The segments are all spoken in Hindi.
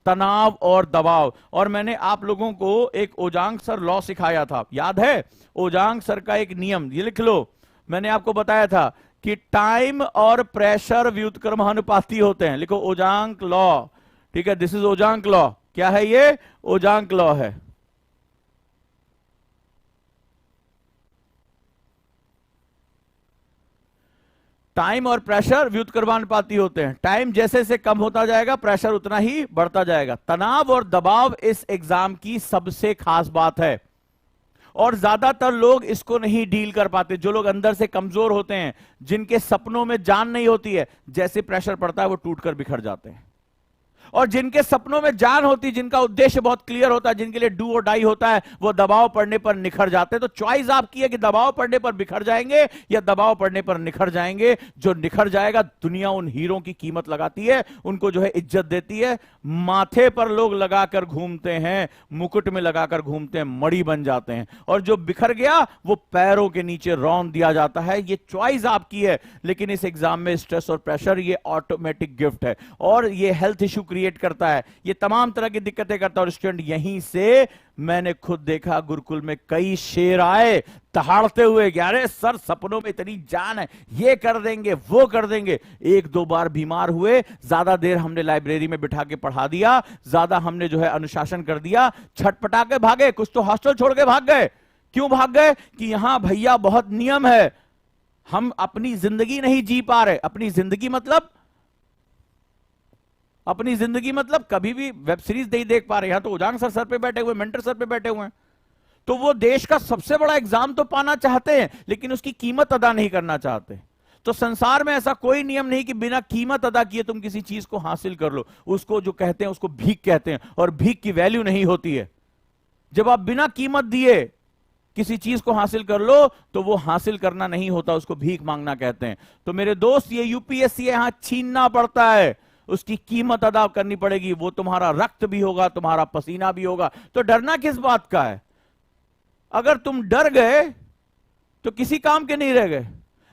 तनाव और दबाव। और मैंने आप लोगों को एक ओजांग सर लॉ सिखाया था, याद है? ओजांग सर का एक नियम, ये लिख लो। मैंने आपको बताया था कि टाइम और प्रेशर व्युत्क्रमानुपाती होते हैं। लिखो ओजांक लॉ, ठीक है? This is Ojaank law. क्या है ये? ओजांक लॉ है। टाइम और प्रेशर व्युत्क्रमानुपाती होते हैं। टाइम जैसे से कम होता जाएगा, प्रेशर उतना ही बढ़ता जाएगा। तनाव और दबाव इस एग्जाम की सबसे खास बात है, और ज्यादातर लोग इसको नहीं डील कर पाते। जो लोग अंदर से कमजोर होते हैं, जिनके सपनों में जान नहीं होती है, जैसे प्रेशर पड़ता है वो टूटकर बिखर जाते हैं। और जिनके सपनों में जान होती, जिनका उद्देश्य बहुत क्लियर होता है, जिनके लिए डू और डाई होता है, वो दबाव पड़ने पर निखर जाते हैं। तो चॉइस आपकी है कि दबाव पड़ने पर बिखर जाएंगे या दबाव पड़ने पर निखर जाएंगे। जो निखर जाएगा, दुनिया उन हीरों की कीमत लगाती है, उनको जो है इज्जत देती है। माथे पर लोग लगाकर घूमते हैं, मुकुट में लगाकर घूमते हैं, मड़ी बन जाते हैं। और जो बिखर गया वो पैरों के नीचे रौंद दिया जाता है। ये चॉइस आपकी है, लेकिन इस एग्जाम में स्ट्रेस और प्रेशर ये ऑटोमेटिक गिफ्ट है, और ये हेल्थ इश्यू क्रिएट करता है, ये तमाम तरह की दिक्कतें करता है। और स्टूडेंट, यहीं से मैंने खुद देखा, गुरुकुल में कई शेर आए दहाड़ते हुए कि अरे सर, सपनों में इतनी जान है, ये कर देंगे वो कर देंगे। एक दो बार बीमार हुए, ज्यादा देर हमने लाइब्रेरी में बिठा के पढ़ा दिया, ज्यादा हमने जो है अनुशासन कर दिया, छटपटा के भागे। कुछ तो हॉस्टल छोड़ के भाग गए। क्यों भाग गए? कि यहां भैया बहुत नियम है, हम अपनी जिंदगी नहीं जी पा रहे। अपनी जिंदगी मतलब, अपनी जिंदगी मतलब कभी भी वेब सीरीज नहीं देख पा रहे। यहां तो उजांग सर पे बैठे हुए, मेंटर सर पे बैठे हुए हैं। तो वो देश का सबसे बड़ा एग्जाम तो पाना चाहते हैं, लेकिन उसकी कीमत अदा नहीं करना चाहते। तो संसार में ऐसा कोई नियम नहीं कि बिना कीमत अदा किए तुम किसी चीज को हासिल कर लो। उसको जो कहते हैं उसको भीख कहते हैं, और भीख की वैल्यू नहीं होती है। जब आप बिना कीमत दिए किसी चीज को हासिल कर लो तो वो हासिल करना नहीं होता, उसको भीख मांगना कहते हैं। तो मेरे दोस्त, ये यूपीएससी यहां छीनना पड़ता है, उसकी कीमत अदा करनी पड़ेगी। वो तुम्हारा रक्त भी होगा, तुम्हारा पसीना भी होगा। तो डरना किस बात का है? अगर तुम डर गए तो किसी काम के नहीं रह गए।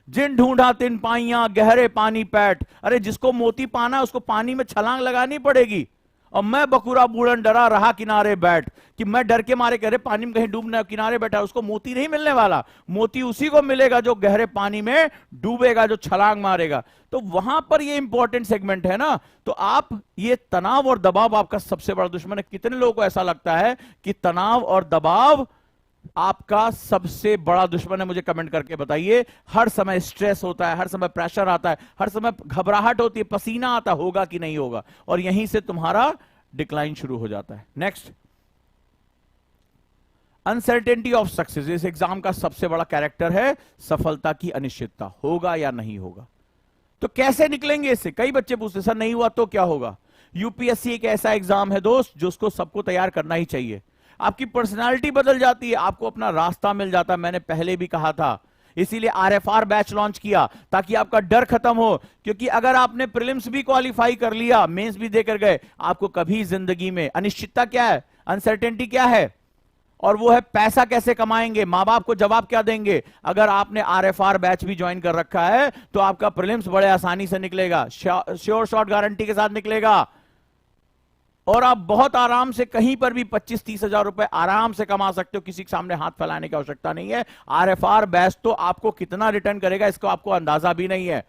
जिन ढूंढा तिन पाइयां, गहरे पानी पैठ। अरे जिसको मोती पाना है उसको पानी में छलांग लगानी पड़ेगी। और मैं बकुरा बूढ़न डरा रहा किनारे बैठ, कि मैं डर के मारे कह रहे पानी में कहीं डूबना, किनारे बैठा। उसको मोती नहीं मिलने वाला। मोती उसी को मिलेगा जो गहरे पानी में डूबेगा, जो छलांग मारेगा। तो वहां पर ये इंपॉर्टेंट सेगमेंट है ना। तो आप, ये तनाव और दबाव आपका सबसे बड़ा दुश्मन है। कितने लोगों को ऐसा लगता है कि तनाव और दबाव आपका सबसे बड़ा दुश्मन है? मुझे कमेंट करके बताइए। हर समय स्ट्रेस होता है, हर समय प्रेशर आता है, हर समय घबराहट होती है, पसीना आता होगा कि नहीं होगा, और यहीं से तुम्हारा डिक्लाइन शुरू हो जाता है। Next, uncertainty of success. इस एग्जाम का सबसे बड़ा कैरेक्टर है सफलता की अनिश्चितता, होगा या नहीं होगा। तो कैसे निकलेंगे इससे? कई बच्चे पूछते सर नहीं हुआ तो क्या होगा। यूपीएससी एक ऐसा एग्जाम है दोस्त, जो उसको सबको तैयार करना ही चाहिए। आपकी पर्सनालिटी बदल जाती है, आपको अपना रास्ता मिल जाता है। मैंने पहले भी कहा था, इसीलिए आरएफआर बैच लॉन्च किया, ताकि आपका डर खत्म हो। क्योंकि अगर आपने प्रीलिम्स भी क्वालिफाई कर लिया, मेंस भी देकर गए, आपको कभी जिंदगी में अनिश्चितता क्या है, अनसर्टेनिटी क्या है, और वो है पैसा कैसे कमाएंगे, मां बाप को जवाब क्या देंगे। अगर आपने आरएफआर बैच भी ज्वाइन कर रखा है तो आपका प्रीलिम्स बड़े आसानी से निकलेगा, श्योर शॉट गारंटी के साथ निकलेगा, और आप बहुत आराम से कहीं पर भी 25-30 हजार रुपए आराम से कमा सकते हो। किसी के सामने हाथ फैलाने की आवश्यकता नहीं है। आरएफआर बैच तो आपको कितना रिटर्न करेगा इसको आपको अंदाजा भी नहीं है।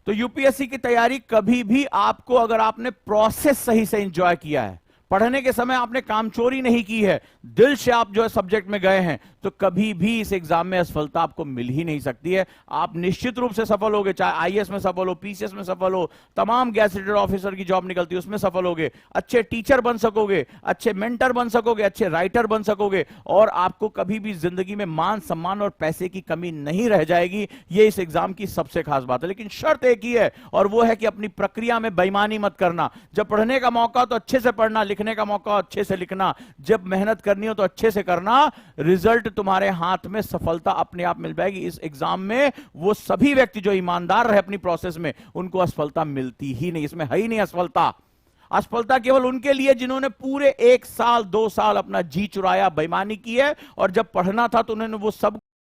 तो यूपीएससी की तैयारी कभी भी आपको, अगर आपने प्रोसेस सही से एंजॉय किया है, पढ़ने के समय आपने कामचोरी नहीं की है, दिल से आप जो है सब्जेक्ट में गए हैं, तो कभी भी इस एग्जाम में असफलता आपको मिल ही नहीं सकती है। आप निश्चित रूप से सफल होगे, चाहे आईएएस में सफल हो, पीसीएस में सफल हो, तमाम गैजेटेड ऑफिसर की जॉब निकलती है उसमें सफल होगे, अच्छे टीचर बन सकोगे, अच्छे मेंटर बन सकोगे, अच्छे राइटर बन सकोगे, और आपको कभी भी जिंदगी में मान सम्मान और पैसे की कमी नहीं रह जाएगी। ये इस एग्जाम की सबसे खास बात है। लेकिन शर्त एक ही है, और वो है कि अपनी प्रक्रिया में बेईमानी मत करना। जब पढ़ने का मौका तो अच्छे से पढ़ना, लिखने का मौका अच्छे से लिखना, जब मेहनत करनी हो तो अच्छे से करना। रिजल्ट तुम्हारे हाथ में, सफलता अपने आप मिल जाएगी। इस एग्जाम में वो सभी व्यक्ति जो ईमानदार रहे अपनी प्रोसेस में, उनको असफलता मिलती ही नहीं। इसमें है ही नहीं असफलता। असफलता केवल उनके लिए जिन्होंने पूरे 1 साल 2 साल अपना जी चुराया, बेईमानी की है, और जब पढ़ना था तो उन्होंने वो सब